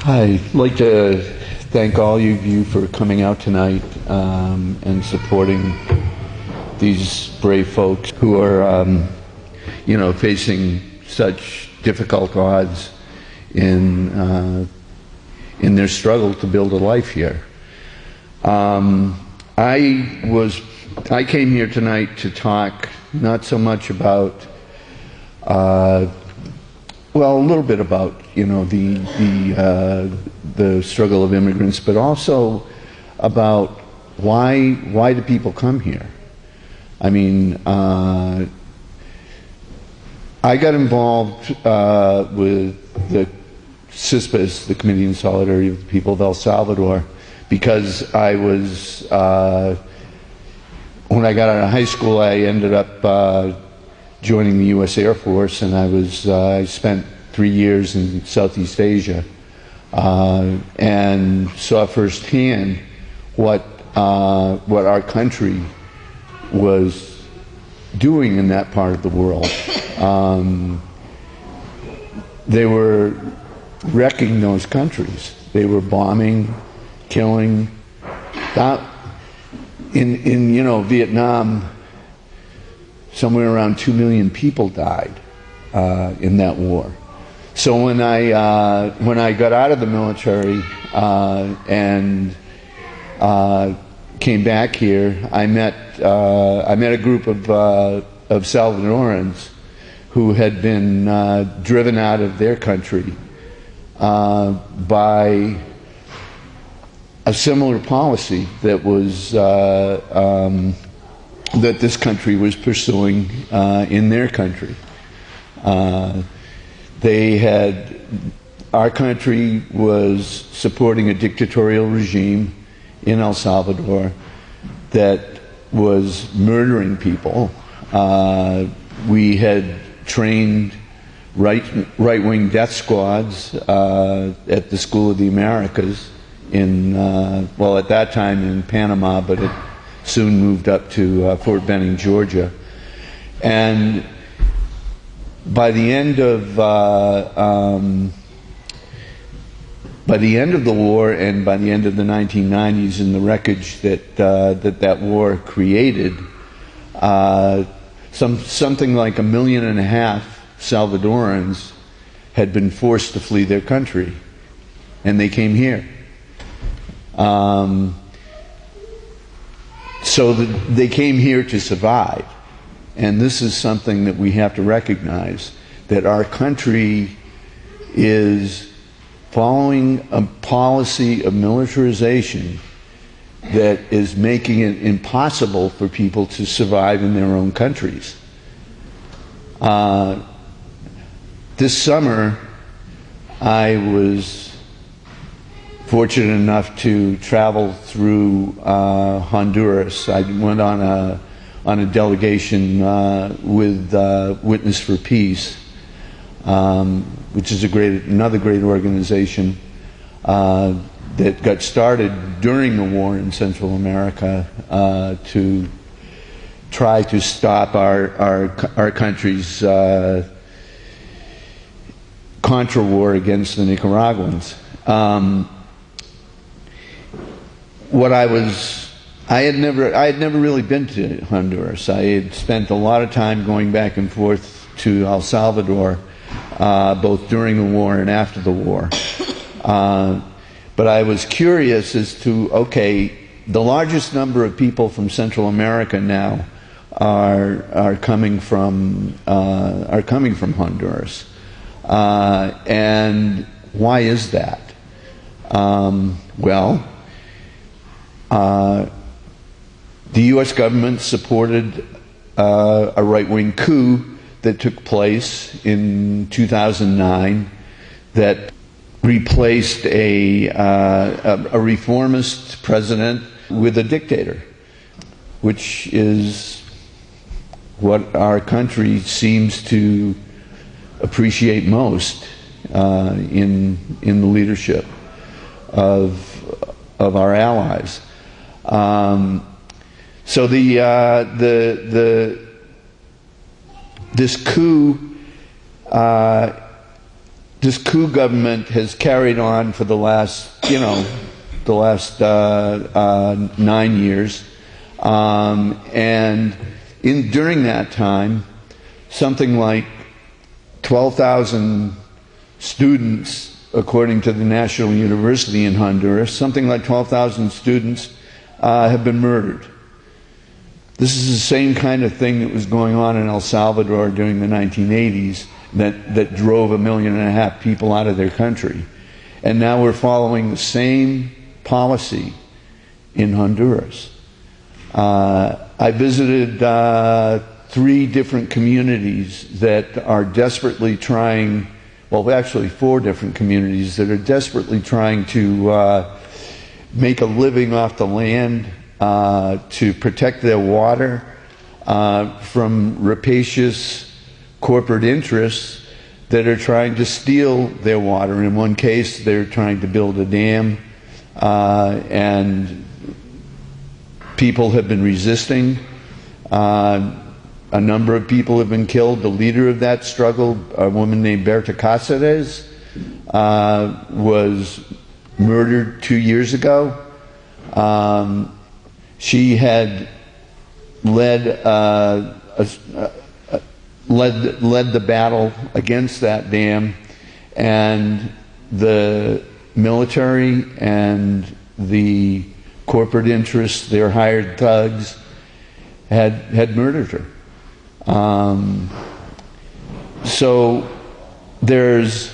I'd like to thank all of you for coming out tonight and supporting these brave folks who are, facing such difficult odds in their struggle to build a life here. I came here tonight to talk not so much about, a little bit about the struggle of immigrants, but also about why do people come here? I mean, I got involved with the CISPES, the Committee in Solidarity with the People of El Salvador, because I was, when I got out of high school, I ended up joining the U.S. Air Force, and I spent 3 years in Southeast Asia, and saw firsthand what our country was doing in that part of the world. They were wrecking those countries. They were bombing, killing. In Vietnam, somewhere around 2 million people died in that war. So when I got out of the military and came back here, I met a group of Salvadorans who had been driven out of their country by a similar policy that was that this country was pursuing in their country. Our country was supporting a dictatorial regime in El Salvador that was murdering people. We had trained right-wing death squads at the School of the Americas in, at that time in Panama, but it soon moved up to Fort Benning, Georgia. And by the end of the war, and by the end of the 1990s, and the wreckage that war created, something like 1.5 million Salvadorans had been forced to flee their country, and they came here. So they came here to survive. And this is something that we have to recognize, that our country is following a policy of militarization that is making it impossible for people to survive in their own countries. This summer, I was fortunate enough to travel through Honduras. I went on a delegation with Witness for Peace, which is another great organization that got started during the war in Central America to try to stop our country's Contra war against the Nicaraguans. I had never really been to Honduras. I had spent a lot of time going back and forth to El Salvador, both during the war and after the war. But I was curious as to, okay, the largest number of people from Central America now are coming from Honduras, and why is that? The U.S. government supported a right-wing coup that took place in 2009 that replaced a reformist president with a dictator, which is what our country seems to appreciate most in the leadership of our allies. So this coup this coup government has carried on for the last, the last 9 years. And during that time, something like 12,000 students, according to the National University in Honduras, something like 12,000 students have been murdered. This is the same kind of thing that was going on in El Salvador during the 1980s that drove 1.5 million people out of their country. And now we're following the same policy in Honduras. I visited 3 different communities that are desperately trying, well, actually 4 different communities that are desperately trying to make a living off the land, to protect their water from rapacious corporate interests that are trying to steal their water. In one case, they're trying to build a dam, and people have been resisting. A number of people have been killed. The leader of that struggle, a woman named Berta Cáceres, was murdered 2 years ago. She had led the battle against that dam, and the military and the corporate interests, their hired thugs, had murdered her. So there's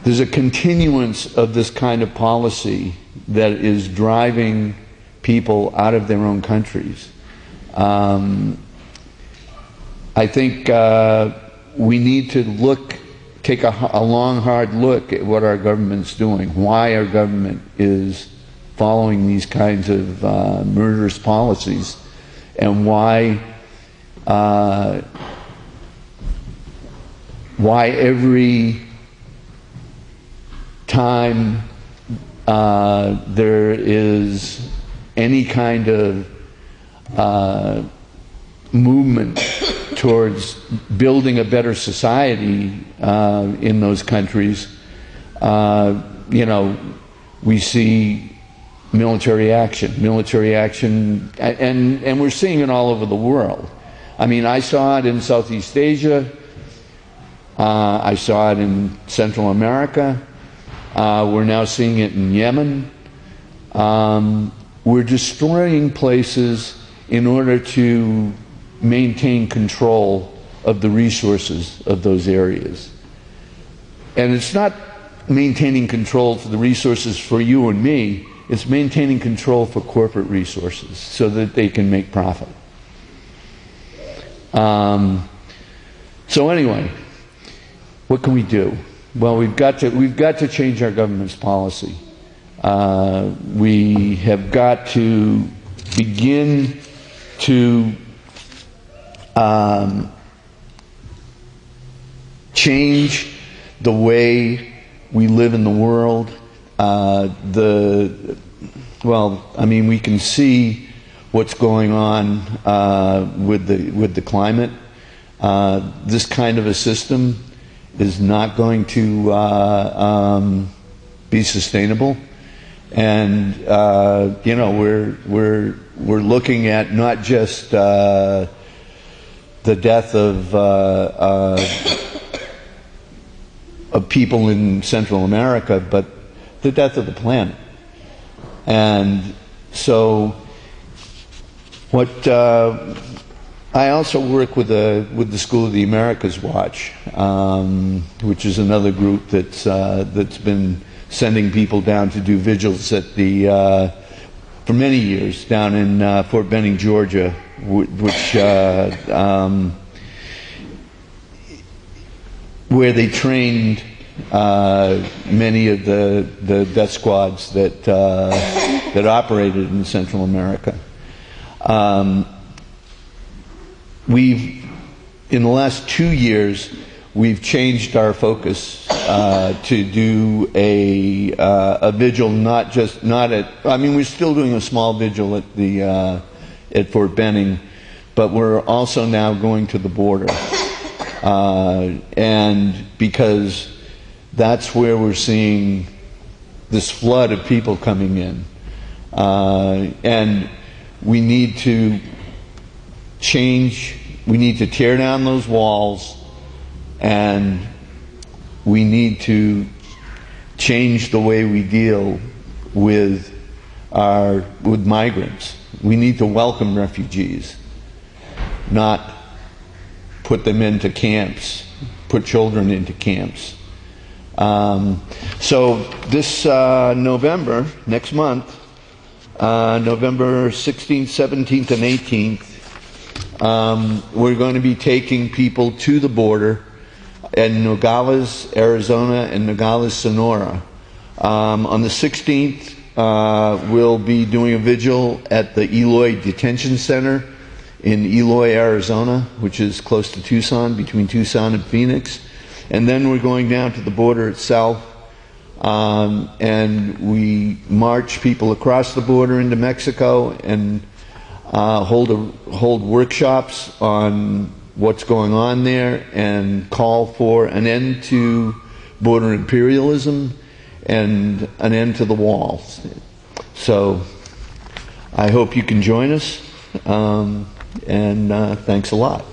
a continuance of this kind of policy that is driving people out of their own countries. I think we need to take a long, hard look at what our government's doing, why our government is following these kinds of murderous policies, and why every time there is any kind of movement towards building a better society in those countries, we see military action, and we're seeing it all over the world. I mean, I saw it in Southeast Asia, I saw it in Central America, we're now seeing it in Yemen. We're destroying places in order to maintain control of the resources of those areas. And it's not maintaining control for the resources for you and me, it's maintaining control for corporate resources so that they can make profit. So anyway, what can we do? Well, we've got to change our government's policy. We have got to begin to change the way we live in the world. We can see what's going on with the climate. This kind of a system is not going to be sustainable, and we're looking at not just the death of people in Central America, but the death of the planet. And so, I also work with the School of the Americas Watch, which is another group that's been sending people down to do vigils at for many years down in Fort Benning, Georgia, where they trained many of the death squads that operated in Central America. In the last 2 years, we've changed our focus to do a vigil, we're still doing a small vigil at Fort Benning, but we're also now going to the border. And because that's where we're seeing this flood of people coming in. And we need to change, we need to tear down those walls, and we need to change the way we deal with migrants. We need to welcome refugees, not put them into camps, put children into camps. So this November, next month, November 16th, 17th, and 18th, we're going to be taking people to the border in Nogales, Arizona, and Nogales, Sonora. On the 16th, we'll be doing a vigil at the Eloy Detention Center in Eloy, Arizona, which is close to Tucson, between Tucson and Phoenix. And then we're going down to the border itself, and we march people across the border into Mexico and hold workshops on what's going on there and call for an end to border imperialism and an end to the walls. So I hope you can join us, and thanks a lot.